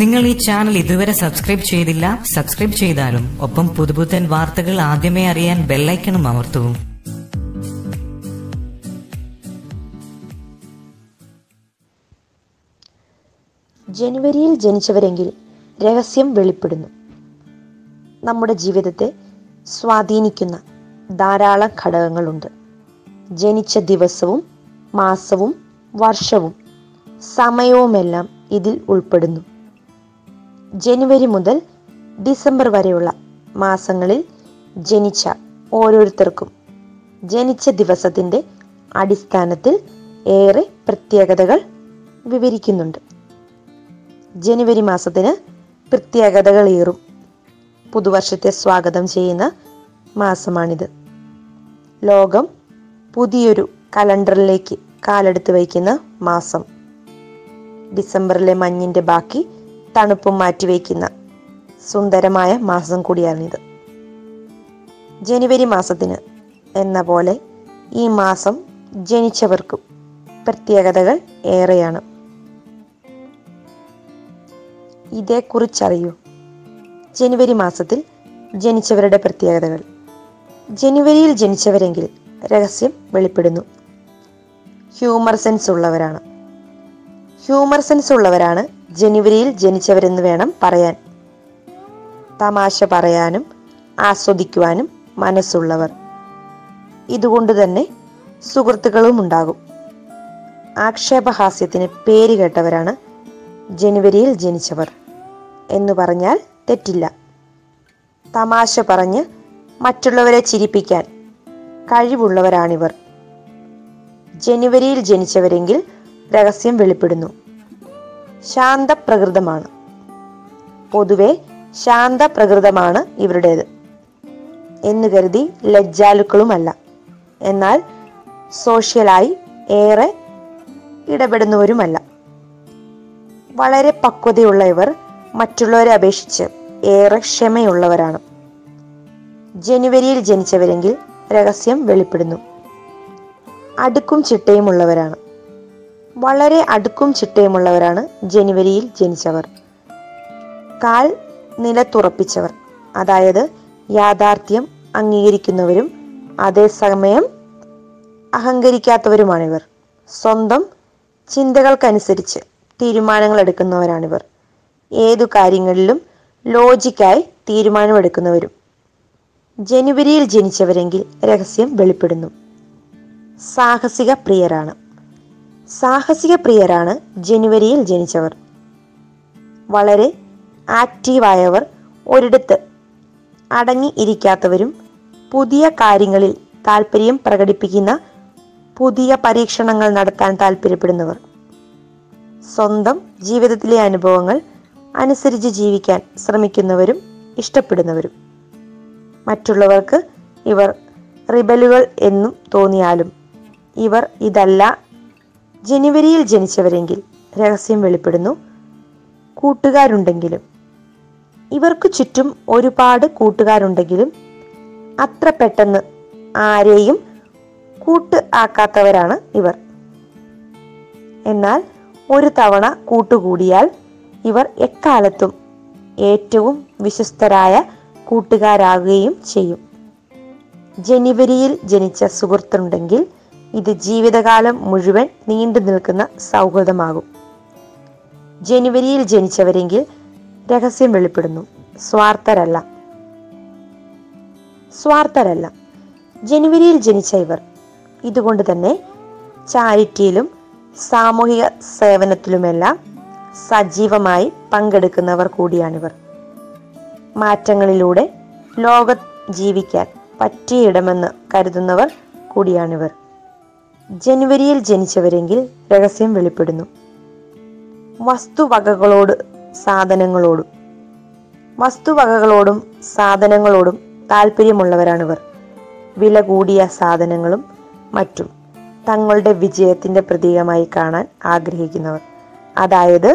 നിങ്ങൾ ഈ ചാനൽ ഇതുവരെ സബ്സ്ക്രൈബ് ചെയ്തില്ല, സബ്സ്ക്രൈബ് ചെയ്താലും ഒപ്പം പുതുപുത്തൻ വാർത്തകൾ ആദ്യമേ അറിയാൻ ബെല്ലൈക്കണും അമർത്തൂ. ജനുവരിയിൽ ജനിച്ചവരെങ്കിൽ രഹസ്യം വെളിപ്പെടുന്നു. നമ്മുടെ ജീവിതത്തെ സ്വാധീനിക്കുന്ന ധാരാളം ഘടകങ്ങളുണ്ട്. ജനിച്ച ദിവസവും മാസവും വർഷവും സമയവുമെല്ലാം ഇതിൽ ഉൾപ്പെടുന്നു. ജനുവരി മുതൽ ഡിസംബർ വരെയുള്ള മാസങ്ങളിൽ ജനിച്ച ഓരോരുത്തർക്കും ജനിച്ച ദിവസത്തിൻ്റെ അടിസ്ഥാനത്തിൽ ഏറെ പ്രത്യേകതകൾ വിവരിക്കുന്നുണ്ട്. ജനുവരി മാസത്തിന് പ്രത്യേകതകളേറും. പുതുവർഷത്തെ സ്വാഗതം ചെയ്യുന്ന മാസമാണിത്. ലോകം പുതിയൊരു കലണ്ടറിലേക്ക് കാലെടുത്ത് വയ്ക്കുന്ന മാസം. ഡിസംബറിലെ മഞ്ഞിൻ്റെ ബാക്കി തണുപ്പും മാറ്റിവെക്കുന്ന സുന്ദരമായ മാസം കൂടിയാണിത്. ജനുവരി മാസത്തിന് എന്ന പോലെ ഈ മാസം ജനിച്ചവർക്കും പ്രത്യേകതകൾ ഏറെയാണ്. ഇതേക്കുറിച്ചറിയൂ. ജനുവരി മാസത്തിൽ ജനിച്ചവരുടെ പ്രത്യേകതകൾ. ജനുവരിയിൽ ജനിച്ചവരെങ്കിൽ രഹസ്യം വെളിപ്പെടുന്നു. ഹ്യൂമർ സെൻസ് ഉള്ളവരാണ്. ഹ്യൂമർ സെൻസ് ഉള്ളവരാണ് ജനുവരിയിൽ ജനിച്ചവരെന്ന് വേണം പറയാൻ. തമാശ പറയാനും ആസ്വദിക്കുവാനും മനസ്സുള്ളവർ. ഇതുകൊണ്ട് തന്നെ സുഹൃത്തുക്കളും ഉണ്ടാകും. ആക്ഷേപഹാസ്യത്തിന് പേര് കേട്ടവരാണ് ജനുവരിയിൽ ജനിച്ചവർ എന്ന് പറഞ്ഞാൽ തെറ്റില്ല. തമാശ പറഞ്ഞ് മറ്റുള്ളവരെ ചിരിപ്പിക്കാൻ കഴിവുള്ളവരാണിവർ. ജനുവരിയിൽ ജനിച്ചവരെങ്കിൽ രഹസ്യം വെളിപ്പെടുന്നു. ശാന്തപ്രകൃതമാണ്. പൊതുവെ ശാന്തപ്രകൃതമാണ് ഇവരുടേത് എന്ന് കരുതി ലജ്ജാലുക്കളുമല്ല. എന്നാൽ സോഷ്യലായി ഏറെ ഇടപെടുന്നവരുമല്ല. വളരെ പക്വതയുള്ള ഇവർ മറ്റുള്ളവരെ അപേക്ഷിച്ച് ഏറെ ക്ഷമയുള്ളവരാണ്. ജനുവരിയിൽ ജനിച്ചവരെങ്കിൽ രഹസ്യം വെളിപ്പെടുന്നു. അടുക്കും ചിട്ടയും ഉള്ളവരാണ്. വളരെ അടുക്കും ചിട്ടയുമുള്ളവരാണ് ജനുവരിയിൽ ജനിച്ചവർ. കാൽ നിലത്തുറപ്പിച്ചവർ, അതായത് യാഥാർത്ഥ്യം അംഗീകരിക്കുന്നവരും അതേസമയം അഹങ്കരിക്കാത്തവരുമാണിവർ. സ്വന്തം ചിന്തകൾക്കനുസരിച്ച് തീരുമാനങ്ങൾ എടുക്കുന്നവരാണിവർ. ഏതു കാര്യങ്ങളിലും ലോജിക്കായി തീരുമാനമെടുക്കുന്നവരും. ജനുവരിയിൽ ജനിച്ചവരെങ്കിൽ രഹസ്യം വെളിപ്പെടുന്നു. സാഹസിക പ്രിയരാണ്. സാഹസിക പ്രിയരാണ് ജനുവരിയിൽ ജനിച്ചവർ. വളരെ ആക്റ്റീവായവർ, ഒരിടത്ത് അടങ്ങി ഇരിക്കാത്തവരും, പുതിയ കാര്യങ്ങളിൽ താല്പര്യം പ്രകടിപ്പിക്കുന്ന, പുതിയ പരീക്ഷണങ്ങൾ നടത്താൻ താല്പര്യപ്പെടുന്നവർ. സ്വന്തം ജീവിതത്തിലെ അനുഭവങ്ങൾ അനുസരിച്ച് ജീവിക്കാൻ ശ്രമിക്കുന്നവരും ഇഷ്ടപ്പെടുന്നവരും. മറ്റുള്ളവർക്ക് ഇവർ റിബലുകൾ എന്നും തോന്നിയാലും ഇവർ ഇതല്ല. ജനുവരിയിൽ ജനിച്ചവരെങ്കിൽ രഹസ്യം വെളിപ്പെടുന്നു. കൂട്ടുകാരുണ്ടെങ്കിലും, ഇവർക്ക് ചുറ്റും ഒരുപാട് കൂട്ടുകാരുണ്ടെങ്കിലും അത്ര പെട്ടെന്ന് ആരെയും കൂട്ട് ആക്കാത്തവരാണ് ഇവർ. എന്നാൽ ഒരു തവണ കൂട്ടുകൂടിയാൽ ഇവർ എക്കാലത്തും ഏറ്റവും വിശ്വസ്തരായ കൂട്ടുകാരാകുകയും ചെയ്യും. ജനുവരിയിൽ ജനിച്ച സുഹൃത്തുണ്ടെങ്കിൽ ഇത് ജീവിതകാലം മുഴുവൻ നീണ്ടു നിൽക്കുന്ന സൗഹൃദമാകും. ജനുവരിയിൽ ജനിച്ചവരെങ്കിൽ രഹസ്യം വെളിപ്പെടുന്നു. സ്വാർത്ഥരല്ല. സ്വാർത്ഥരല്ല ജനുവരിയിൽ ജനിച്ച ഇവർ. ഇതുകൊണ്ട് തന്നെ ചാരിറ്റിയിലും സാമൂഹിക സേവനത്തിലുമെല്ലാം സജീവമായി പങ്കെടുക്കുന്നവർ കൂടിയാണിവർ. മാറ്റങ്ങളിലൂടെ ലോകം ജീവിക്കാൻ പറ്റിയ ഇടമെന്ന് കരുതുന്നവർ കൂടിയാണിവർ. ജനുവരിയിൽ ജനിച്ചവരെങ്കിൽ രഹസ്യം വെളിപ്പെടുന്നു. വസ്തുവകകളോടും സാധനങ്ങളോടും താല്പര്യമുള്ളവരാണിവർ. വില കൂടിയ സാധനങ്ങളും മറ്റും തങ്ങളുടെ വിജയത്തിൻ്റെ പ്രതീകമായി കാണാൻ ആഗ്രഹിക്കുന്നവർ. അതായത്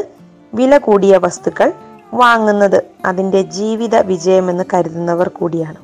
വില കൂടിയ വസ്തുക്കൾ വാങ്ങുന്നത് അതിൻ്റെ ജീവിത വിജയമെന്ന് കരുതുന്നവർ കൂടിയാണ്.